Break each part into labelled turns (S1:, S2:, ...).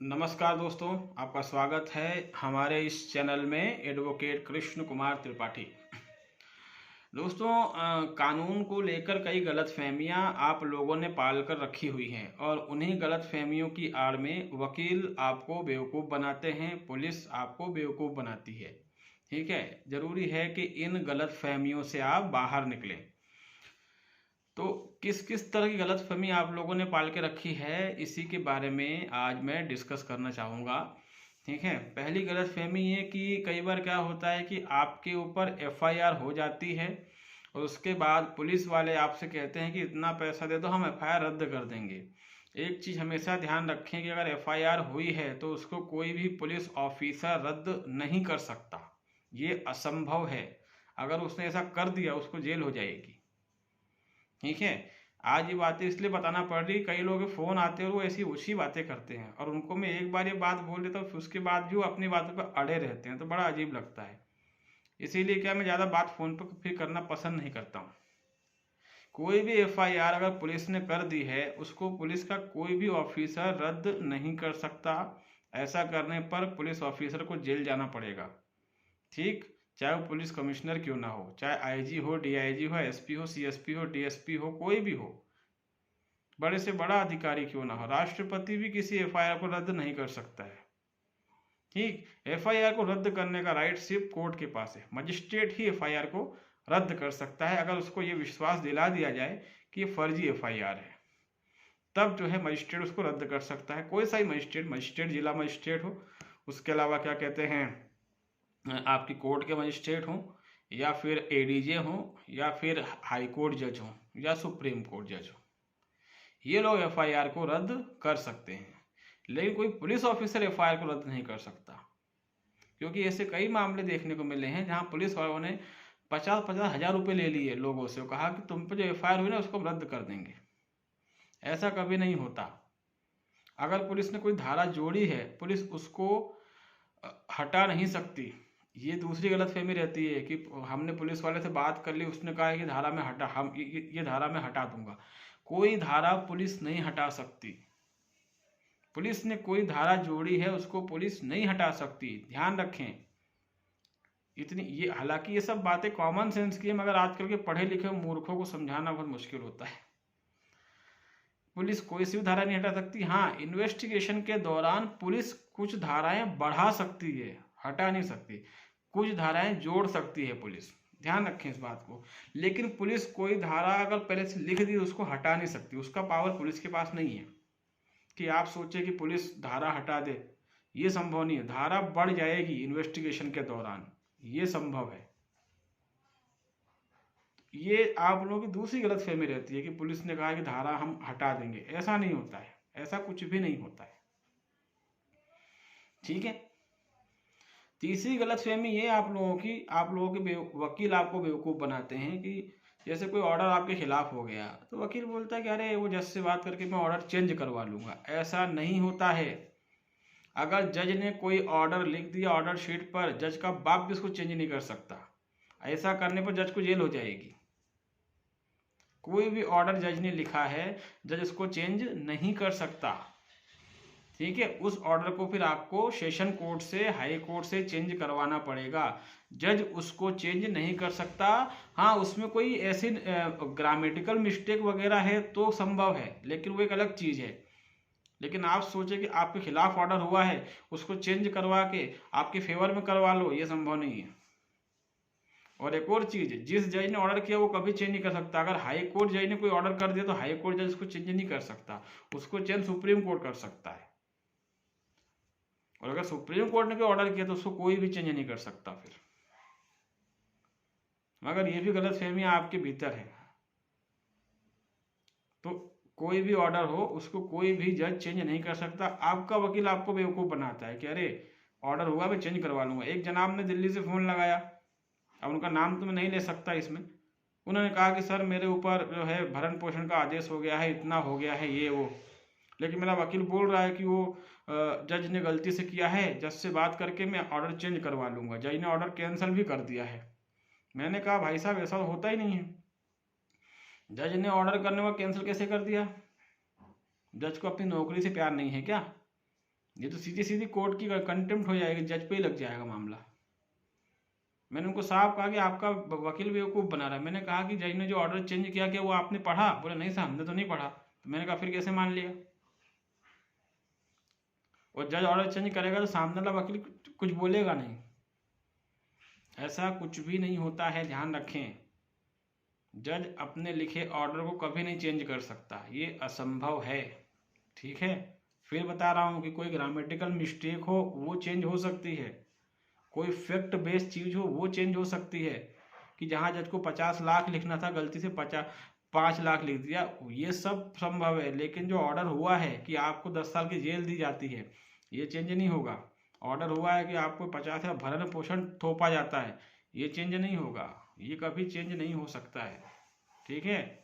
S1: नमस्कार दोस्तों, आपका स्वागत है हमारे इस चैनल में एडवोकेट कृष्ण कुमार त्रिपाठी। दोस्तों, कानून को लेकर कई गलतफहमियां आप लोगों ने पाल कर रखी हुई हैं और उन्हीं गलतफहमियों की आड़ में वकील आपको बेवकूफ़ बनाते हैं, पुलिस आपको बेवकूफ़ बनाती है। ठीक है, ज़रूरी है कि इन गलतफहमियों से आप बाहर निकलें। तो किस किस तरह की गलतफहमी आप लोगों ने पाल के रखी है, इसी के बारे में आज मैं डिस्कस करना चाहूँगा। ठीक है, पहली गलतफहमी ये कि कई बार क्या होता है कि आपके ऊपर एफआईआर हो जाती है और उसके बाद पुलिस वाले आपसे कहते हैं कि इतना पैसा दे दो, हम एफआईआर रद्द कर देंगे। एक चीज़ हमेशा ध्यान रखें कि अगर एफआईआर हुई है तो उसको कोई भी पुलिस ऑफिसर रद्द नहीं कर सकता, ये असंभव है। अगर उसने ऐसा कर दिया उसको जेल हो जाएगी। ठीक है, आज ये बातें इसलिए बताना पड़ रही, कई लोग फ़ोन आते हैं और वो ऐसी ऊँची बातें करते हैं और उनको मैं एक बार ये बात बोल देता हूँ, फिर उसके बाद भी वो अपनी बातों पर अड़े रहते हैं, तो बड़ा अजीब लगता है। इसीलिए क्या मैं ज़्यादा बात फ़ोन पर फिर करना पसंद नहीं करता हूँ। कोई भी एफआईआर अगर पुलिस ने कर दी है, उसको पुलिस का कोई भी ऑफिसर रद्द नहीं कर सकता। ऐसा करने पर पुलिस ऑफिसर को जेल जाना पड़ेगा। ठीक, चाहे वो पुलिस कमिश्नर क्यों ना हो, चाहे आईजी हो, डीआईजी हो, एसपी हो, सीएसपी हो, डीएसपी हो, कोई भी हो, बड़े से बड़ा अधिकारी क्यों ना हो, राष्ट्रपति भी किसी एफआईआर को रद्द नहीं कर सकता है। ठीक, एफआईआर को रद्द करने का राइट सिर्फ कोर्ट के पास है। मजिस्ट्रेट ही एफआईआर को रद्द कर सकता है अगर उसको ये विश्वास दिला दिया जाए कि ये फर्जी एफआईआर है, तब जो है मजिस्ट्रेट उसको रद्द कर सकता है। कोई सा ही मजिस्ट्रेट, मजिस्ट्रेट जिला मजिस्ट्रेट हो, उसके अलावा क्या कहते हैं, आपकी कोर्ट के मजिस्ट्रेट हों, या फिर एडीजे हों, या फिर हाई कोर्ट जज हों, या सुप्रीम कोर्ट जज हो, ये लोग एफआईआर को रद्द कर सकते हैं। लेकिन कोई पुलिस ऑफिसर एफआईआर को रद्द नहीं कर सकता, क्योंकि ऐसे कई मामले देखने को मिले हैं जहां पुलिस वालों ने 50-50 हजार रुपये ले लिए लोगों से, कहा कि तुम पे जो एफआईआर हुई ना उसको हम रद्द कर देंगे। ऐसा कभी नहीं होता। अगर पुलिस ने कोई धारा जोड़ी है, पुलिस उसको हटा नहीं सकती। ये दूसरी गलतफहमी रहती है कि हमने पुलिस वाले से बात कर ली, उसने कहा है कि धारा में हटा, हम ये धारा में हटा दूंगा। कोई धारा पुलिस नहीं हटा सकती। पुलिस ने कोई धारा जोड़ी है, उसको पुलिस नहीं हटा सकती, ध्यान रखें। इतनी ये, हालांकि ये सब बातें कॉमन सेंस की है, मगर आजकल के पढ़े लिखे मूर्खों को समझाना बहुत मुश्किल होता है। पुलिस कोई सी भी धारा नहीं हटा सकती। हाँ, इन्वेस्टिगेशन के दौरान पुलिस कुछ धाराएं बढ़ा सकती है, हटा नहीं सकती। कुछ धाराएं जोड़ सकती है पुलिस, ध्यान रखें इस बात को। लेकिन पुलिस कोई धारा अगर पहले से लिख दी उसको हटा नहीं सकती, उसका पावर पुलिस के पास नहीं है कि आप सोचे कि पुलिस धारा हटा दे, ये संभव नहीं है। धारा बढ़ जाएगी इन्वेस्टिगेशन के दौरान, ये संभव है। ये आप लोगों की दूसरी गलतफहमी रहती है कि पुलिस ने कहा कि धारा हम हटा देंगे, ऐसा नहीं होता है, ऐसा कुछ भी नहीं होता है। ठीक है, तीसरी गलतफहमी ये आप लोगों के वकील आपको बेवकूफ़ बनाते हैं कि जैसे कोई ऑर्डर आपके खिलाफ हो गया तो वकील बोलता है कि अरे वो जज से बात करके मैं ऑर्डर चेंज करवा लूँगा। ऐसा नहीं होता है। अगर जज ने कोई ऑर्डर लिख दिया ऑर्डर शीट पर, जज का बाप भी उसको चेंज नहीं कर सकता। ऐसा करने पर जज को जेल हो जाएगी। कोई भी ऑर्डर जज ने लिखा है, जज उसको चेंज नहीं कर सकता। ठीक है, उस ऑर्डर को फिर आपको सेशन कोर्ट से, हाई कोर्ट से चेंज करवाना पड़ेगा। जज उसको चेंज नहीं कर सकता। हाँ, उसमें कोई ऐसी ग्रामेटिकल मिस्टेक वगैरह है तो संभव है, लेकिन वो एक अलग चीज़ है। लेकिन आप सोचे कि आपके खिलाफ ऑर्डर हुआ है, उसको चेंज करवा के आपके फेवर में करवा लो, ये संभव नहीं है। और एक और चीज़, जिस जज ने ऑर्डर किया वो कभी चेंज नहीं कर सकता। अगर हाई कोर्ट जज ने कोई ऑर्डर कर दिया तो हाई कोर्ट जज उसको चेंज नहीं कर सकता, उसको चेंज सुप्रीम कोर्ट कर सकता है। और अगर सुप्रीम कोर्ट ने कोई ऑर्डर किया तो उसको कोई भी चेंज नहीं कर सकता फिर। मगर ये भी गलतफहमी आपके भीतर है। तो कोई भी ऑर्डर हो उसको कोई भी जज चेंज नहीं कर सकता। आपका वकील आपको बेवकूफ़ बनाता है कि अरे ऑर्डर हुआ मैं चेंज करवा लूँगा। एक जनाब ने दिल्ली से फ़ोन लगाया, अब उनका नाम तो मैं नहीं ले सकता इसमें। उन्होंने कहा कि सर मेरे ऊपर जो है भरण पोषण का आदेश हो गया है, इतना हो गया है, ये वो। लेकिन मेरा वकील बोल रहा है कि वो जज ने गलती से किया है, जज से बात करके मैं ऑर्डर चेंज करवा लूँगा। जज ने ऑर्डर कैंसिल भी कर दिया है। मैंने कहा भाई साहब ऐसा तो होता ही नहीं है। जज ने ऑर्डर करने को कैंसिल कैसे कर दिया? जज को अपनी नौकरी से प्यार नहीं है क्या? ये तो सीधी सीधी कोर्ट की कंटेम्प्ट हो जाएगी, जज पे ही लग जाएगा मामला। मैंने उनको साफ कहा कि आपका वकील बेवकूफ़ बना रहा है। मैंने कहा कि जज ने जो ऑर्डर चेंज किया क्या वो आपने पढ़ा? बोले नहीं साहब हमने तो नहीं पढ़ा। तो मैंने कहा फिर कैसे मान लिया? और जज ऑर्डर चेंज करेगा तो सामने वाला वकील कुछ बोलेगा नहीं। ऐसा कुछ भी नहीं होता है, ध्यान रखें। जज अपने लिखे ऑर्डर को कभी नहीं चेंज कर सकता, ये असंभव है। ठीक है, फिर बता रहा हूँ कि कोई ग्रामेटिकल मिस्टेक हो वो चेंज हो सकती है, कोई फैक्ट बेस्ड चीज़ हो वो चेंज हो सकती है। कि जहाँ जज को 50 लाख लिखना था गलती से 5 लाख लिख दिया, ये सब संभव है। लेकिन जो ऑर्डर हुआ है कि आपको 10 साल की जेल दी जाती है, ये चेंज नहीं होगा। ऑर्डर हुआ है कि आपको 50 या भरण पोषण थोपा जाता है, ये चेंज नहीं होगा, ये कभी चेंज नहीं हो सकता है। ठीक है,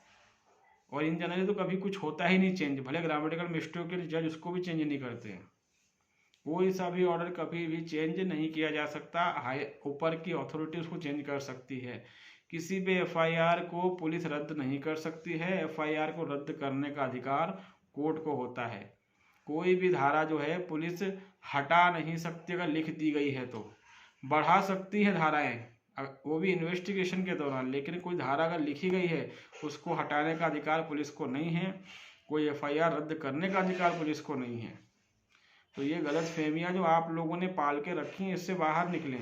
S1: और इन जनरली तो कभी कुछ होता ही नहीं चेंज, भले ग्रामेटिकल मिस्टेक के जज उसको भी चेंज नहीं करते हैं। कोई सा भी ऑर्डर कभी भी चेंज नहीं किया जा सकता, हाई ऊपर की अथॉरिटी उसको चेंज कर सकती है। किसी भी एफआईआर को पुलिस रद्द नहीं कर सकती है, एफआईआर को रद्द करने का अधिकार कोर्ट को होता है। कोई भी धारा जो है पुलिस हटा नहीं सकती, अगर लिख दी गई है तो बढ़ा सकती है धाराएं, वो भी इन्वेस्टिगेशन के दौरान। लेकिन कोई धारा अगर लिखी गई है उसको हटाने का अधिकार पुलिस को नहीं है, कोई एफआईआर रद्द करने का अधिकार पुलिस को नहीं है। तो ये गलत फहमियाँ जो आप लोगों ने पाल के रखी हैं, इससे बाहर निकलें।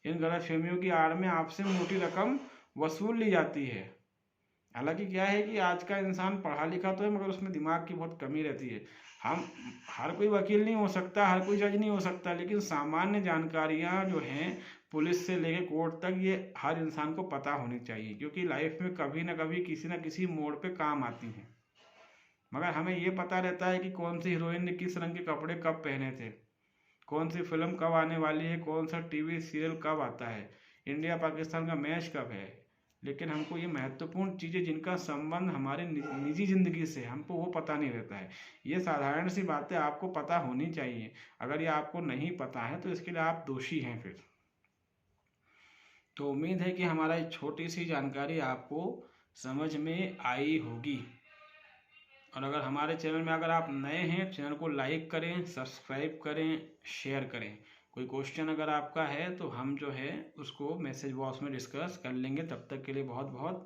S1: इन गलत फहमियों की आड़ में आपसे मोटी रकम वसूल ली जाती है। हालांकि क्या है कि आज का इंसान पढ़ा लिखा तो है, मगर उसमें दिमाग की बहुत कमी रहती है। हम हर कोई वकील नहीं हो सकता, हर कोई जज नहीं हो सकता, लेकिन सामान्य जानकारियाँ जो हैं पुलिस से लेकर कोर्ट तक, ये हर इंसान को पता होनी चाहिए, क्योंकि लाइफ में कभी ना कभी किसी न किसी मोड़ पे काम आती हैं। मगर हमें ये पता रहता है कि कौन सी हीरोइन ने किस रंग के कपड़े कब पहने थे, कौन सी फिल्म कब आने वाली है, कौन सा टीवी सीरियल कब आता है, इंडिया पाकिस्तान का मैच कब है। लेकिन हमको ये महत्वपूर्ण चीज़ें जिनका संबंध हमारे निजी ज़िंदगी से, हमको वो पता नहीं रहता है। ये साधारण सी बातें आपको पता होनी चाहिए। अगर ये आपको नहीं पता है तो इसके लिए आप दोषी हैं फिर। तो उम्मीद है कि हमारा ये छोटी सी जानकारी आपको समझ में आई होगी। और अगर हमारे चैनल में अगर आप नए हैं, चैनल को लाइक करें, सब्सक्राइब करें, शेयर करें। कोई क्वेश्चन अगर आपका है तो हम जो है उसको मैसेज बॉक्स में डिस्कस कर लेंगे। तब तक के लिए बहुत बहुत